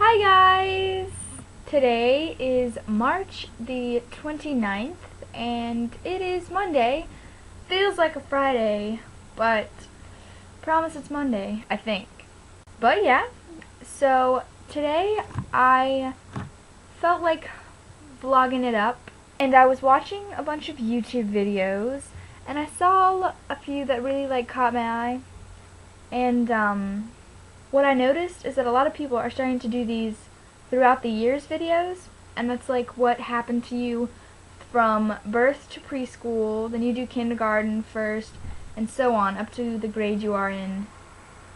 Hi guys! Today is March the 29th and it is Monday. Feels like a Friday, but promise it's Monday, I think. But yeah, so today I felt like vlogging it up and I was watching a bunch of YouTube videos and I saw a few that really caught my eye and what I noticed is that a lot of people are starting to do these throughout the years videos, and that's like what happened to you from birth to preschool, then you do kindergarten first, and so on up to the grade you are in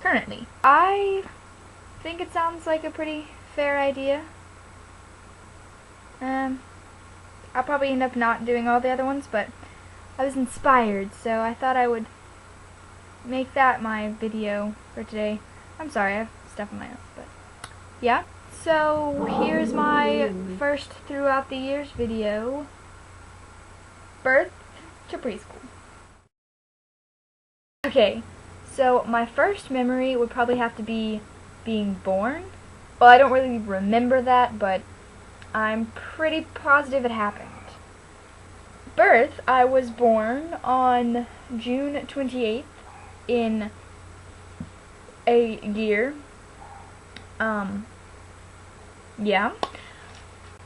currently. I think it sounds like a pretty fair idea. I'll probably end up not doing all the other ones, but I was inspired, so I thought I would make that my video for today. I'm sorry, I have stuff in my nose, but yeah. So here's my first throughout the years video. Birth to preschool. Okay, so my first memory would probably have to be being born. Well, I don't really remember that, but I'm pretty positive it happened. Birth, I was born on June 28th in a year. Yeah.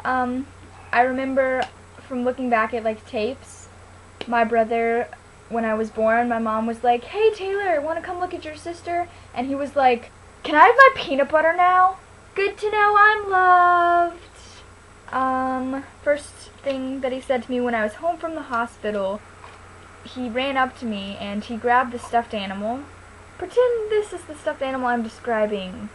I remember from looking back at tapes, my brother, when I was born, my mom was like, "Hey Taylor, want to come look at your sister?" And he was like, "Can I have my peanut butter now? Good to know I'm loved." First thing that he said to me when I was home from the hospital, he ran up to me and he grabbed the stuffed animal. Pretend this is the stuffed animal I'm describing.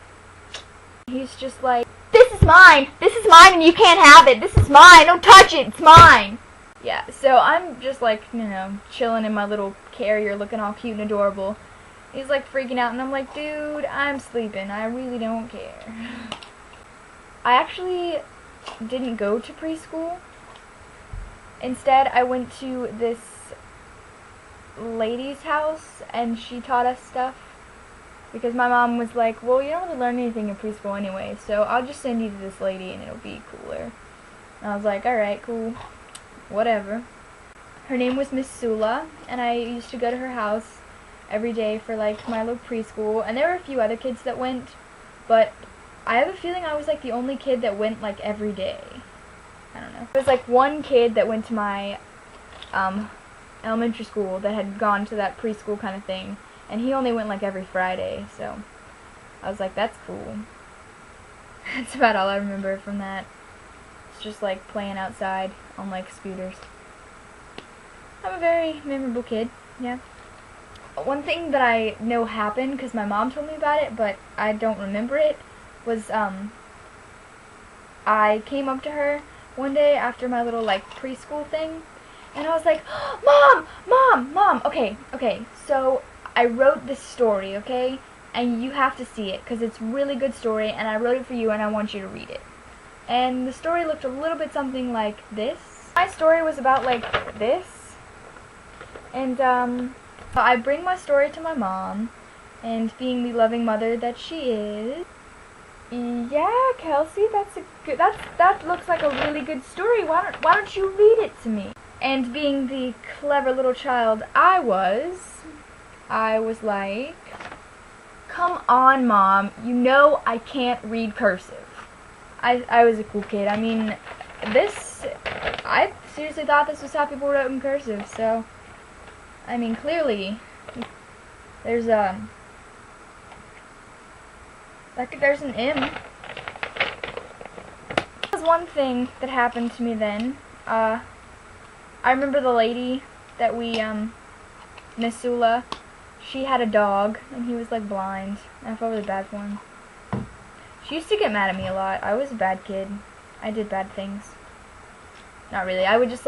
He's just like, "This is mine! This is mine and you can't have it! This is mine! Don't touch it! It's mine!" Yeah, so I'm just chilling in my little carrier looking all cute and adorable. He's freaking out and I'm like, "Dude, I'm sleeping. I really don't care." I actually didn't go to preschool. Instead, I went to this lady's house and she taught us stuff because my mom was like, "Well, you don't really learn anything in preschool anyway, so I'll just send you to this lady and it'll be cooler." And I was like, "Alright, cool, whatever." Her name was Miss Sula, and I used to go to her house every day for my little preschool, and there were a few other kids that went, but I have a feeling I was the only kid that went every day. I don't know. There was one kid that went to my elementary school that had gone to that preschool kind of thing, and he only went every Friday, so I was like, that's cool. That's about all I remember from that. It's just playing outside on scooters. I'm a very memorable kid, yeah. One thing that I know happened, because my mom told me about it, but I don't remember it, was I came up to her one day after my little preschool thing, and I was like, Mom, okay, so I wrote this story, okay, and you have to see it, because it's a really good story, and I wrote it for you, and I want you to read it. And the story looked a little bit something like this. My story was about this, and I bring my story to my mom, and being the loving mother that she is, "Yeah, Kelsey, that looks like a really good story. Why don't you read it to me?" And being the clever little child I was like, "Come on, Mom, you know I can't read cursive." I was a cool kid. I mean, I seriously thought this was how people wrote in cursive, so, I mean, clearly, there's an M. That was one thing that happened to me then. I remember the lady that we, Miss Sula, she had a dog, and he was blind, and I felt really bad for him. She used to get mad at me a lot. I was a bad kid. I did bad things. Not really. I would just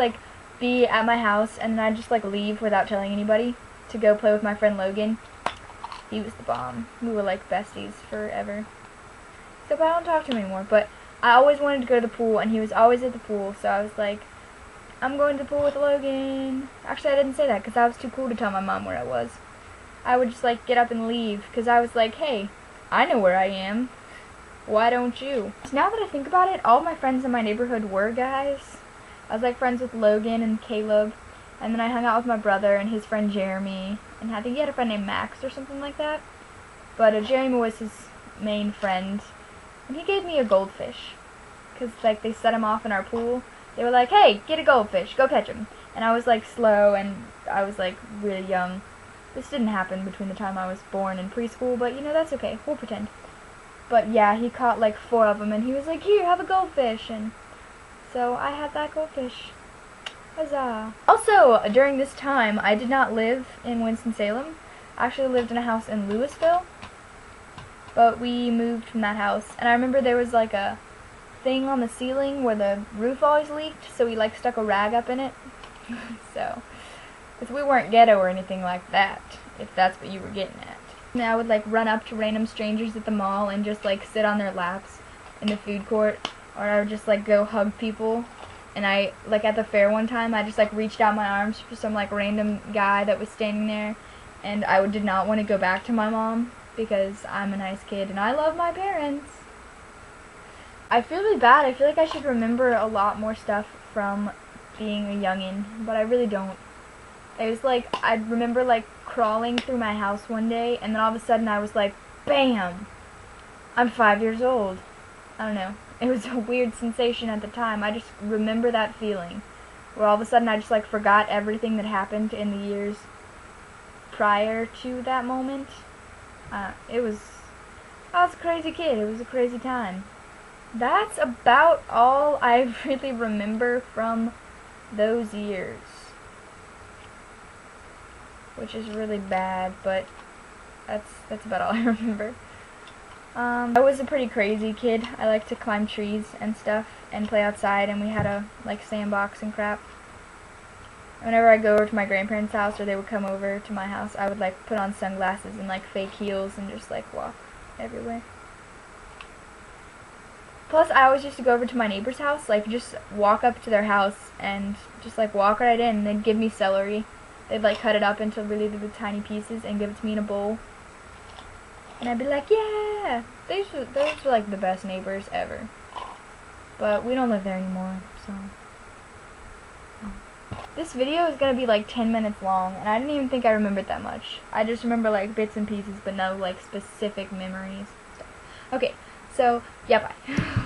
be at my house, and then I'd just leave without telling anybody to go play with my friend Logan. He was the bomb. We were besties forever. So, but I don't talk to him anymore. But I always wanted to go to the pool, and he was always at the pool. So I was like, "I'm going to the pool with Logan." Actually, I didn't say that because I was too cool to tell my mom where I was. I would just get up and leave because I was like, "Hey, I know where I am." Why don't you? Now that I think about it, all my friends in my neighborhood were guys. I was like friends with Logan and Caleb, and then I hung out with my brother and his friend Jeremy, and I think he had a friend named Max or something like that. But Jeremy was his main friend, and he gave me a goldfish, because like they set him off in our pool. They were like, hey, get a goldfish, go catch him. And I was like slow, and I was like really young. This didn't happen between the time I was born and preschool, but you know, that's okay, we'll pretend. But yeah, he caught like 4 of them, and he was like, here, have a goldfish, and so I had that goldfish. Huzzah. Also, during this time, I did not live in Winston-Salem. I actually lived in a house in Louisville, but we moved from that house, and I remember there was like a thing on the ceiling where the roof always leaked, so we like stuck a rag up in it. So, because we weren't ghetto or anything like that, if that's what you were getting at. And I would like run up to random strangers at the mall and just like sit on their laps in the food court, or I would just like go hug people. And I, like at the fair one time, I just like reached out my arms for some like random guy that was standing there, and I did not want to go back to my mom because I'm a nice kid and I love my parents. I feel really bad. I feel like I should remember a lot more stuff from being a youngin', but I really don't. It was like, I remember like crawling through my house one day, and then all of a sudden I was like, BAM! I'm 5 years old. I don't know. It was a weird sensation at the time. I just remember that feeling, where all of a sudden I just like forgot everything that happened in the years prior to that moment. I was a crazy kid. It was a crazy time. That's about all I really remember from those years, which is really bad, but that's about all I remember. I was a pretty crazy kid. I liked to climb trees and stuff and play outside, and we had a like sandbox and crap. Whenever I go over to my grandparents' house, or they would come over to my house, I would like put on sunglasses and like fake heels and just like walk everywhere. Plus, I always used to go over to my neighbor's house, like just walk up to their house and just like walk right in, and they'd give me celery. They'd like cut it up into really little tiny pieces and give it to me in a bowl. And I'd be like, yeah! Those were like the best neighbors ever. But we don't live there anymore, so. This video is gonna be like 10 minutes long, and I didn't even think I remembered that much. I just remember like bits and pieces, but no like specific memories. Okay, so, yeah, bye.